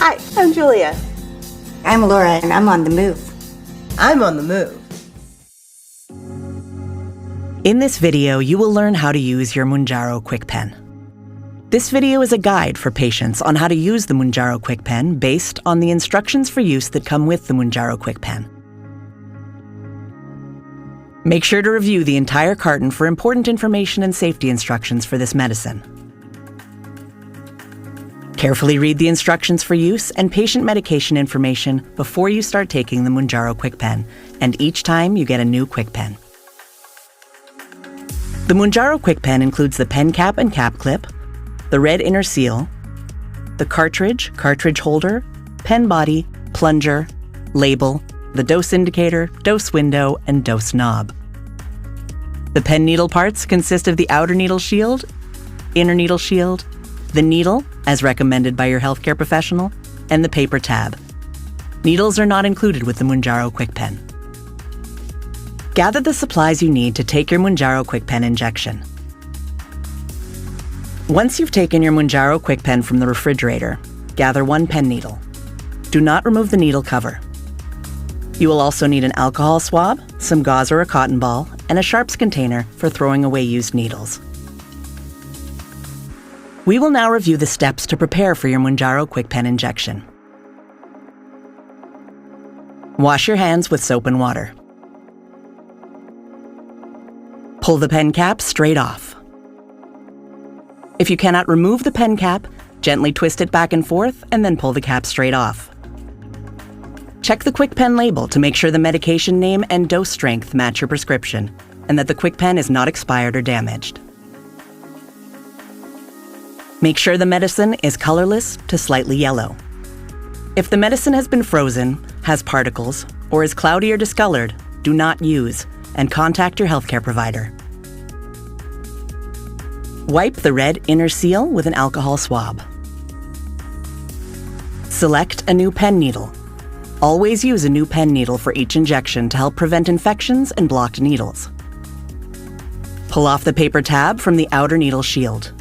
Hi, I'm Julia. I'm Laura, and I'm on the move. I'm on the move. In this video, you will learn how to use your Mounjaro QuickPen. This video is a guide for patients on how to use the Mounjaro QuickPen based on the instructions for use that come with the Mounjaro QuickPen. Make sure to review the entire carton for important information and safety instructions for this medicine. Carefully read the instructions for use and patient medication information before you start taking the Mounjaro QuickPen, and each time you get a new QuickPen. The Mounjaro QuickPen includes the pen cap and cap clip, the red inner seal, the cartridge holder, pen body, plunger, label, the dose indicator, dose window, and dose knob. The pen needle parts consist of the outer needle shield, inner needle shield, the needle, as recommended by your healthcare professional, and the paper tab. Needles are not included with the Mounjaro QuickPen. Gather the supplies you need to take your Mounjaro QuickPen injection. Once you've taken your Mounjaro QuickPen from the refrigerator, gather one pen needle. Do not remove the needle cover. You will also need an alcohol swab, some gauze or a cotton ball, and a sharps container for throwing away used needles. We will now review the steps to prepare for your Mounjaro QuickPen injection. Wash your hands with soap and water. Pull the pen cap straight off. If you cannot remove the pen cap, gently twist it back and forth and then pull the cap straight off. Check the QuickPen label to make sure the medication name and dose strength match your prescription and that the QuickPen is not expired or damaged. Make sure the medicine is colorless to slightly yellow. If the medicine has been frozen, has particles, or is cloudy or discolored, do not use and contact your healthcare provider. Wipe the red inner seal with an alcohol swab. Select a new pen needle. Always use a new pen needle for each injection to help prevent infections and blocked needles. Pull off the paper tab from the outer needle shield.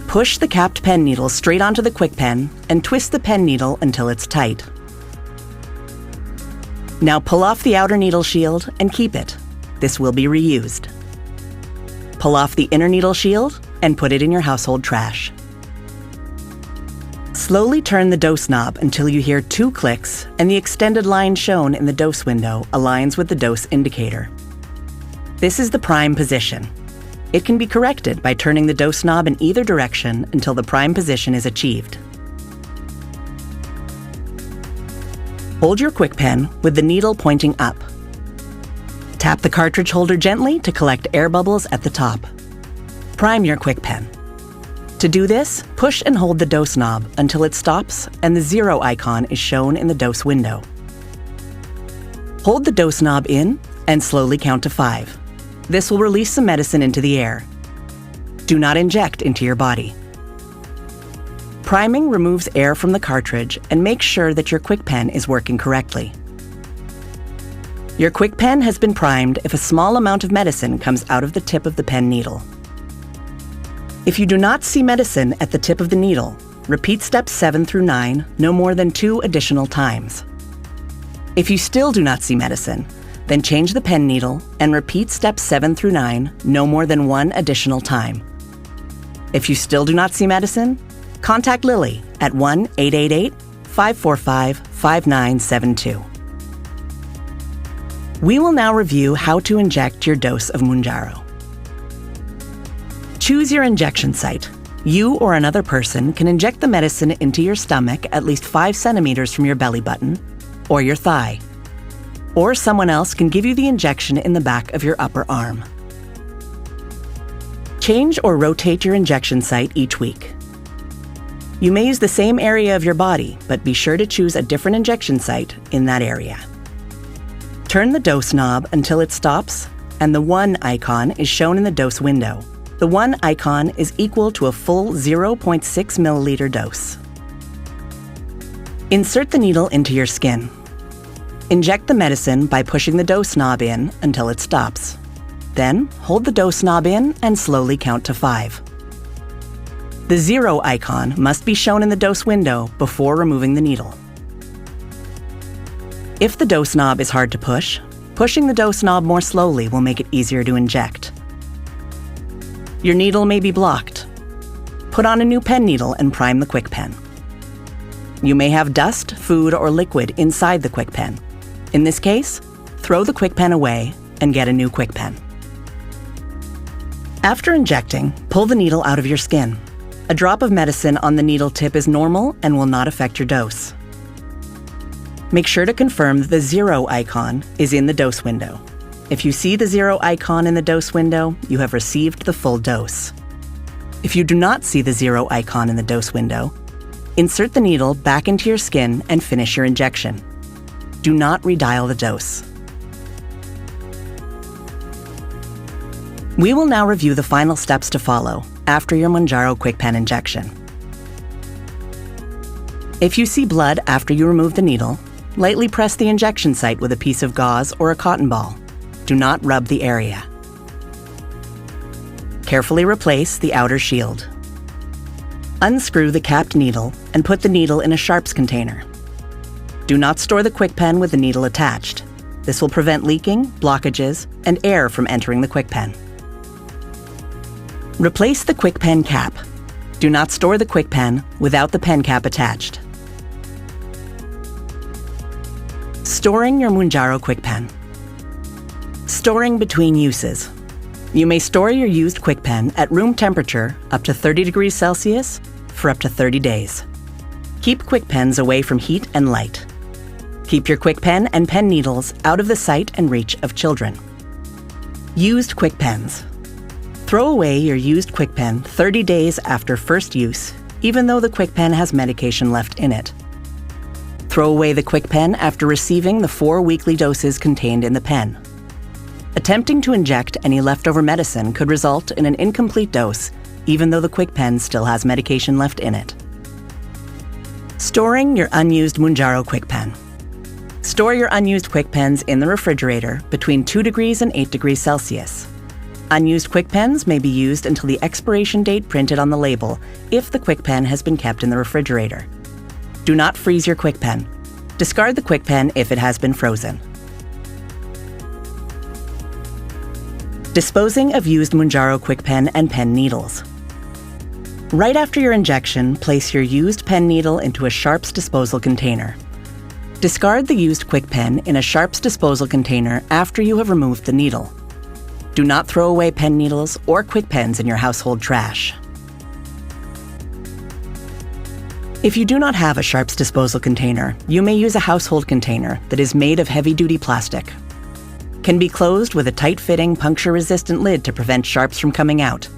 Push the capped pen needle straight onto the QuickPen and twist the pen needle until it's tight. Now pull off the outer needle shield and keep it. This will be reused. Pull off the inner needle shield and put it in your household trash. Slowly turn the dose knob until you hear 2 clicks and the extended line shown in the dose window aligns with the dose indicator. This is the prime position. It can be corrected by turning the dose knob in either direction until the prime position is achieved. Hold your QuickPen with the needle pointing up. Tap the cartridge holder gently to collect air bubbles at the top. Prime your QuickPen. To do this, push and hold the dose knob until it stops and the 0 icon is shown in the dose window. Hold the dose knob in and slowly count to 5. This will release some medicine into the air. Do not inject into your body. Priming removes air from the cartridge and makes sure that your QuickPen is working correctly. Your QuickPen has been primed if a small amount of medicine comes out of the tip of the pen needle. If you do not see medicine at the tip of the needle, repeat steps 7 through 9 no more than 2 additional times. If you still do not see medicine, then change the pen needle and repeat steps 7 through 9 no more than 1 additional time. If you still do not see medicine, contact Lilly at 1-888-545-5972. We will now review how to inject your dose of Mounjaro. Choose your injection site. You or another person can inject the medicine into your stomach at least 5 centimeters from your belly button or your thigh. Or someone else can give you the injection in the back of your upper arm. Change or rotate your injection site each week. You may use the same area of your body, but be sure to choose a different injection site in that area. Turn the dose knob until it stops and the 1 icon is shown in the dose window. The 1 icon is equal to a full 0.6 milliliter dose. Insert the needle into your skin. Inject the medicine by pushing the dose knob in until it stops. Then, hold the dose knob in and slowly count to 5. The 0 icon must be shown in the dose window before removing the needle. If the dose knob is hard to push, pushing the dose knob more slowly will make it easier to inject. Your needle may be blocked. Put on a new pen needle and prime the QuickPen. You may have dust, food, or liquid inside the QuickPen. In this case, throw the QuickPen away and get a new QuickPen. After injecting, pull the needle out of your skin. A drop of medicine on the needle tip is normal and will not affect your dose. Make sure to confirm that the 0 icon is in the dose window. If you see the 0 icon in the dose window, you have received the full dose. If you do not see the 0 icon in the dose window, insert the needle back into your skin and finish your injection. Do not redial the dose. We will now review the final steps to follow after your Mounjaro QuickPen injection. If you see blood after you remove the needle, lightly press the injection site with a piece of gauze or a cotton ball. Do not rub the area. Carefully replace the outer shield. Unscrew the capped needle and put the needle in a sharps container. Do not store the QuickPen with the needle attached. This will prevent leaking, blockages, and air from entering the QuickPen. Replace the QuickPen cap. Do not store the QuickPen without the pen cap attached. Storing your Mounjaro QuickPen. Storing between uses. You may store your used QuickPen at room temperature up to 30 degrees Celsius for up to 30 days. Keep QuickPens away from heat and light. Keep your QuickPen and pen needles out of the sight and reach of children. Used QuickPens. Throw away your used QuickPen 30 days after first use, even though the QuickPen has medication left in it. Throw away the QuickPen after receiving the 4 weekly doses contained in the pen. Attempting to inject any leftover medicine could result in an incomplete dose, even though the QuickPen still has medication left in it. Storing your unused Mounjaro QuickPen. Store your unused QuickPens in the refrigerator between 2 degrees and 8 degrees Celsius. Unused QuickPens may be used until the expiration date printed on the label if the QuickPen has been kept in the refrigerator. Do not freeze your QuickPen. Discard the QuickPen if it has been frozen. Disposing of used Mounjaro QuickPen and pen needles. Right after your injection, place your used pen needle into a sharps disposal container. Discard the used QuickPen in a sharps disposal container after you have removed the needle. Do not throw away pen needles or QuickPens in your household trash. If you do not have a sharps disposal container, you may use a household container that is made of heavy-duty plastic. Can be closed with a tight-fitting, puncture-resistant lid to prevent sharps from coming out.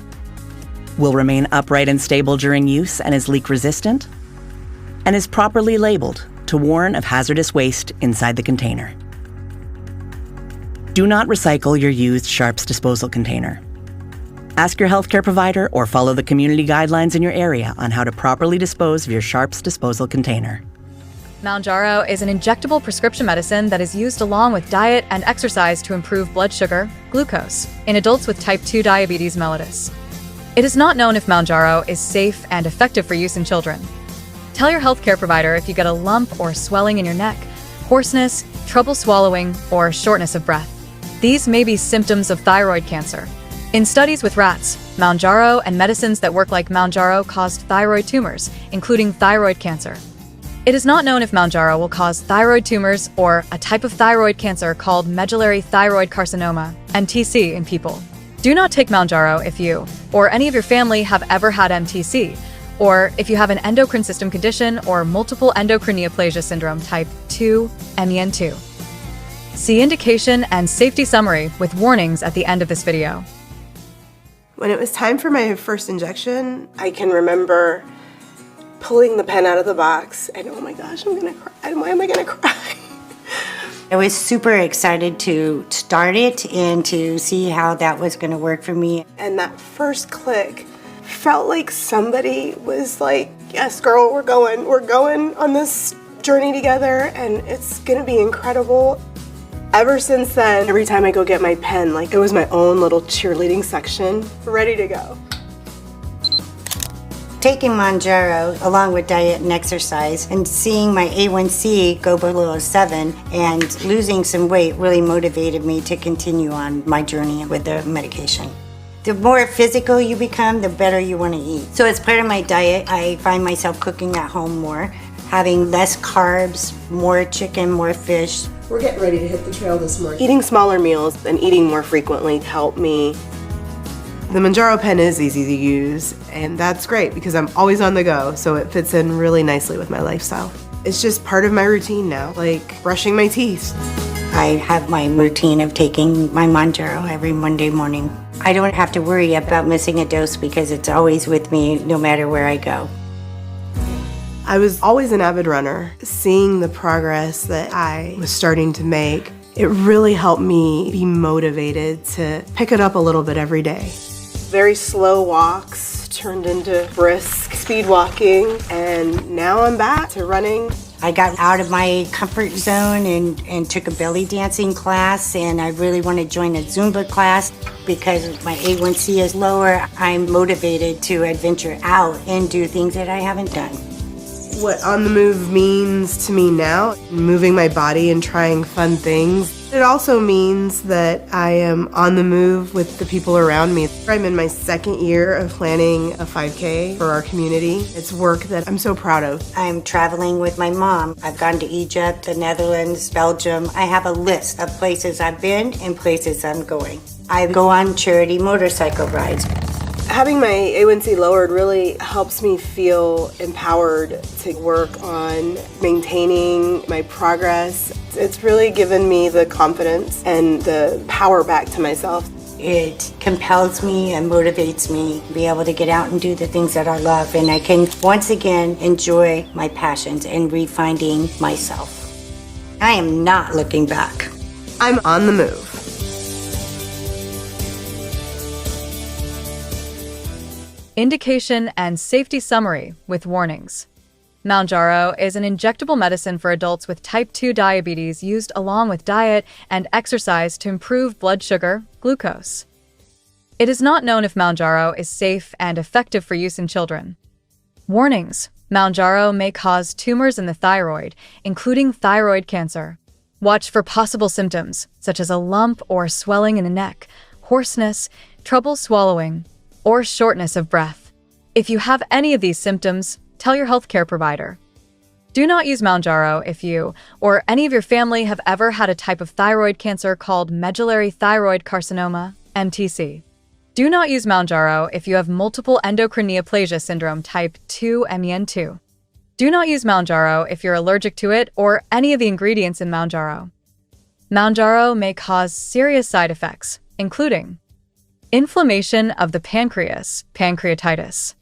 Will remain upright and stable during use and is leak-resistant. And is properly labeled to warn of hazardous waste inside the container. Do not recycle your used sharps disposal container. Ask your healthcare provider or follow the community guidelines in your area on how to properly dispose of your sharps disposal container. Mounjaro is an injectable prescription medicine that is used along with diet and exercise to improve blood sugar, glucose, in adults with type 2 diabetes mellitus. It is not known if Mounjaro is safe and effective for use in children. Tell your healthcare provider if you get a lump or swelling in your neck, hoarseness, trouble swallowing, or shortness of breath. These may be symptoms of thyroid cancer. In studies with rats, Mounjaro and medicines that work like Mounjaro caused thyroid tumors, including thyroid cancer. It is not known if Mounjaro will cause thyroid tumors or a type of thyroid cancer called medullary thyroid carcinoma, MTC, in people. Do not take Mounjaro if you or any of your family have ever had MTC, or if you have an endocrine system condition or multiple endocrine neoplasia syndrome type 2, MEN2. See indication and safety summary with warnings at the end of this video. When it was time for my first injection, I can remember pulling the pen out of the box and oh my gosh, I'm gonna cry. Why am I gonna cry? I was super excited to start it and to see how that was going to work for me. And that first click felt like somebody was like, yes, girl, we're going on this journey together and it's gonna be incredible. Ever since then, every time I go get my pen, like it was my own little cheerleading section, ready to go. Taking Mounjaro along with diet and exercise and seeing my A1C go below 7 and losing some weight really motivated me to continue on my journey with the medication. The more physical you become, the better you want to eat. So as part of my diet, I find myself cooking at home more, having less carbs, more chicken, more fish. We're getting ready to hit the trail this morning. Eating smaller meals and eating more frequently helped me. The Mounjaro pen is easy to use, and that's great because I'm always on the go, so it fits in really nicely with my lifestyle. It's just part of my routine now, like brushing my teeth. I have my routine of taking my Mounjaro every Monday morning. I don't have to worry about missing a dose because it's always with me no matter where I go. I was always an avid runner. Seeing the progress that I was starting to make, it really helped me be motivated to pick it up a little bit every day. Very slow walks turned into brisk speed walking, and now I'm back to running. I got out of my comfort zone and took a belly dancing class, and I really want to join a Zumba class because my A1C is lower. I'm motivated to adventure out and do things that I haven't done. What On the Move means to me now, moving my body and trying fun things. It also means that I am on the move with the people around me. I'm in my second year of planning a 5K for our community. It's work that I'm so proud of. I'm traveling with my mom. I've gone to Egypt, the Netherlands, Belgium. I have a list of places I've been and places I'm going. I go on charity motorcycle rides. Having my A1C lowered really helps me feel empowered to work on maintaining my progress. It's really given me the confidence and the power back to myself. It compels me and motivates me to be able to get out and do the things that I love, and I can once again enjoy my passions and refinding myself. I am not looking back. I'm on the move. Indication and safety summary with warnings. Mounjaro is an injectable medicine for adults with type 2 diabetes used along with diet and exercise to improve blood sugar, glucose. It is not known if Mounjaro is safe and effective for use in children. Warnings. Mounjaro may cause tumors in the thyroid, including thyroid cancer. Watch for possible symptoms, such as a lump or swelling in the neck, hoarseness, trouble swallowing, or shortness of breath. If you have any of these symptoms, tell your healthcare provider. Do not use Mounjaro if you or any of your family have ever had a type of thyroid cancer called medullary thyroid carcinoma, MTC. Do not use Mounjaro if you have multiple endocrine neoplasia syndrome type 2 MEN2. Do not use Mounjaro if you're allergic to it or any of the ingredients in Mounjaro. Mounjaro may cause serious side effects, including inflammation of the pancreas, pancreatitis.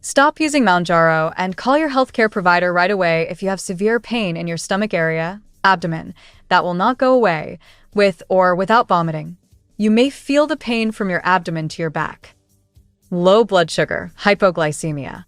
Stop using Mounjaro and call your healthcare provider right away if you have severe pain in your stomach area, abdomen, that will not go away, with or without vomiting. You may feel the pain from your abdomen to your back. Low blood sugar, hypoglycemia.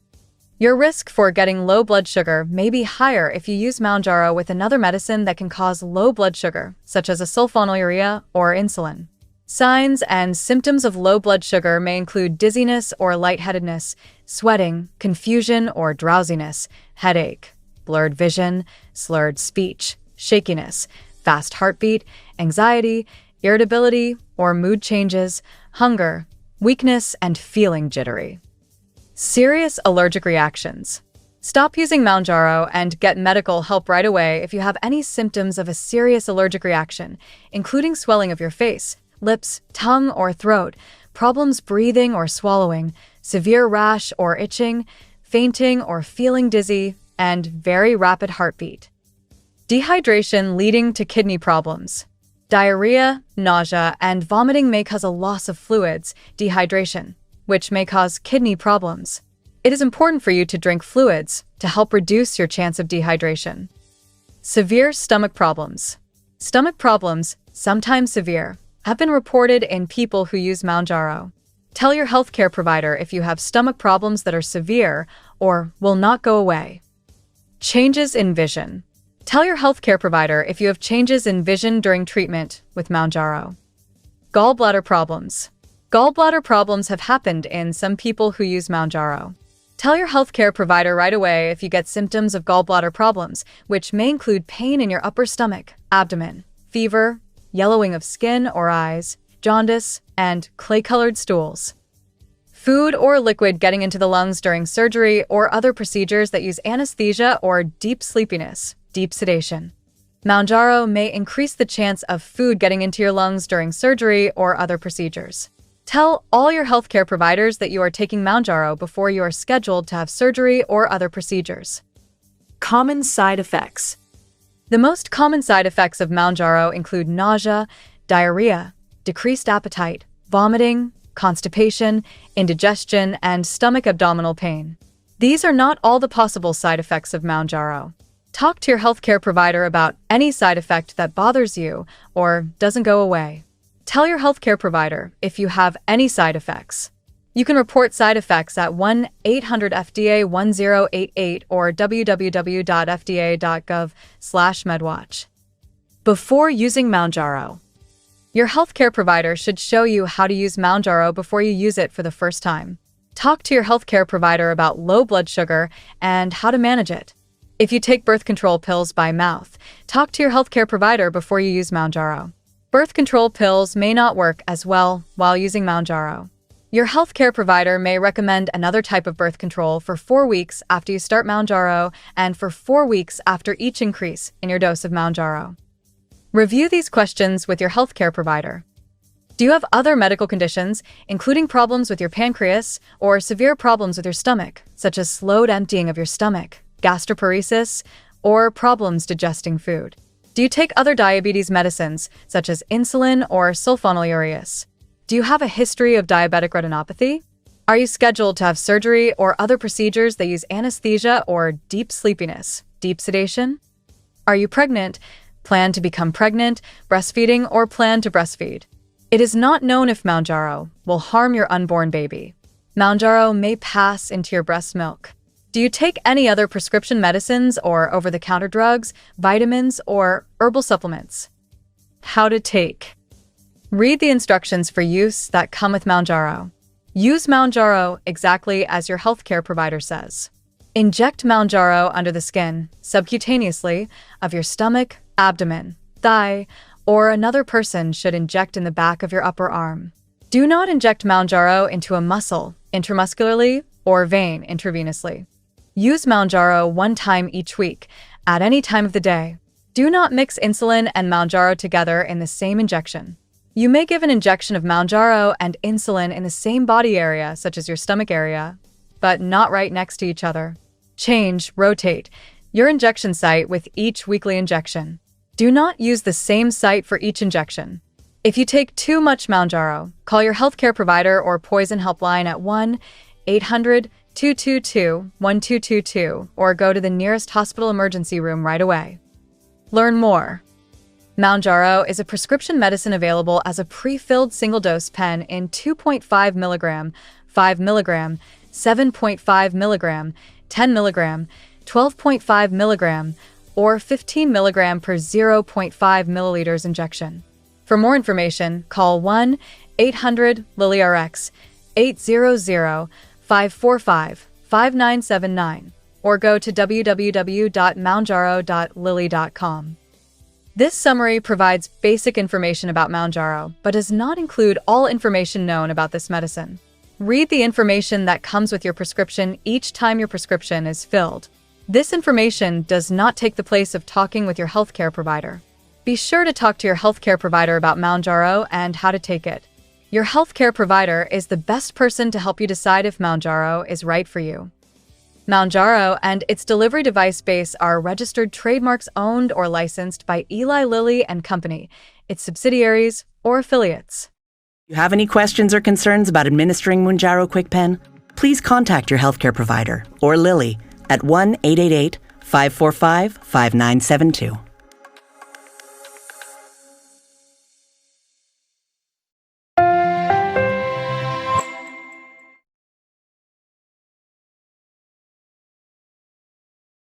Your risk for getting low blood sugar may be higher if you use Mounjaro with another medicine that can cause low blood sugar, such as a sulfonylurea or insulin. Signs and symptoms of low blood sugar may include dizziness or lightheadedness, sweating, confusion or drowsiness, headache, blurred vision, slurred speech, shakiness, fast heartbeat, anxiety, irritability or mood changes, hunger, weakness, and feeling jittery. Serious allergic reactions. Stop using Mounjaro and get medical help right away if you have any symptoms of a serious allergic reaction, including swelling of your face, lips, tongue, or throat, problems breathing or swallowing, severe rash or itching, fainting or feeling dizzy, and very rapid heartbeat. Dehydration leading to kidney problems. Diarrhea, nausea, and vomiting may cause a loss of fluids, dehydration, which may cause kidney problems. It is important for you to drink fluids to help reduce your chance of dehydration. Severe stomach problems. Stomach problems, sometimes severe, have been reported in people who use Mounjaro. Tell your healthcare provider if you have stomach problems that are severe or will not go away. Changes in vision. Tell your healthcare provider if you have changes in vision during treatment with Mounjaro. Gallbladder problems. Gallbladder problems have happened in some people who use Mounjaro. Tell your healthcare provider right away if you get symptoms of gallbladder problems, which may include pain in your upper stomach, abdomen, fever, yellowing of skin or eyes, jaundice, and clay-colored stools. Food or liquid getting into the lungs during surgery or other procedures that use anesthesia or deep sleepiness, deep sedation. Mounjaro may increase the chance of food getting into your lungs during surgery or other procedures. Tell all your healthcare providers that you are taking Mounjaro before you are scheduled to have surgery or other procedures. Common side effects. The most common side effects of Mounjaro include nausea, diarrhea, decreased appetite, vomiting, constipation, indigestion, and stomach abdominal pain. These are not all the possible side effects of Mounjaro. Talk to your healthcare provider about any side effect that bothers you or doesn't go away. Tell your healthcare provider if you have any side effects. You can report side effects at 1-800-FDA-1088 or www.fda.gov/medwatch. Before using Mounjaro. Your healthcare provider should show you how to use Mounjaro before you use it for the first time. Talk to your healthcare provider about low blood sugar and how to manage it. If you take birth control pills by mouth, talk to your healthcare provider before you use Mounjaro. Birth control pills may not work as well while using Mounjaro. Your healthcare provider may recommend another type of birth control for 4 weeks after you start Mounjaro and for 4 weeks after each increase in your dose of Mounjaro. Review these questions with your healthcare provider. Do you have other medical conditions, including problems with your pancreas or severe problems with your stomach, such as slowed emptying of your stomach, gastroparesis, or problems digesting food? Do you take other diabetes medicines, such as insulin or sulfonylureas? Do you have a history of diabetic retinopathy? Are you scheduled to have surgery or other procedures that use anesthesia or deep sleepiness, deep sedation? Are you pregnant, plan to become pregnant, breastfeeding, or plan to breastfeed? It is not known if Mounjaro will harm your unborn baby. Mounjaro may pass into your breast milk. Do you take any other prescription medicines or over-the-counter drugs, vitamins, or herbal supplements? How to take. Read the instructions for use that come with Mounjaro. Use Mounjaro exactly as your healthcare provider says. Inject Mounjaro under the skin, subcutaneously, of your stomach, abdomen, thigh, or another person should inject in the back of your upper arm. Do not inject Mounjaro into a muscle, intramuscularly, or vein intravenously. Use Mounjaro 1 time each week, at any time of the day. Do not mix insulin and Mounjaro together in the same injection. You may give an injection of Mounjaro and insulin in the same body area, such as your stomach area, but not right next to each other. Rotate your injection site with each weekly injection. Do not use the same site for each injection. If you take too much Mounjaro, call your healthcare provider or poison helpline at 1-800-222-1222 or go to the nearest hospital emergency room right away. Learn more. Mounjaro is a prescription medicine available as a pre-filled single-dose pen in 2.5 milligram, 5 milligram, 7.5 milligram, 10 milligram, 12.5 milligram, or 15 milligram per 0.5 milliliters injection. For more information, call 1-800-LILY-RX, 800-545-5979, or go to www.mounjaro.lilly.com. This summary provides basic information about Mounjaro, but does not include all information known about this medicine. Read the information that comes with your prescription each time your prescription is filled. This information does not take the place of talking with your healthcare provider. Be sure to talk to your healthcare provider about Mounjaro and how to take it. Your healthcare provider is the best person to help you decide if Mounjaro is right for you. Mounjaro and its delivery device base are registered trademarks owned or licensed by Eli Lilly and Company, its subsidiaries, or affiliates. If you have any questions or concerns about administering Mounjaro KwikPen, please contact your healthcare provider or Lilly at 1-888-545-5972.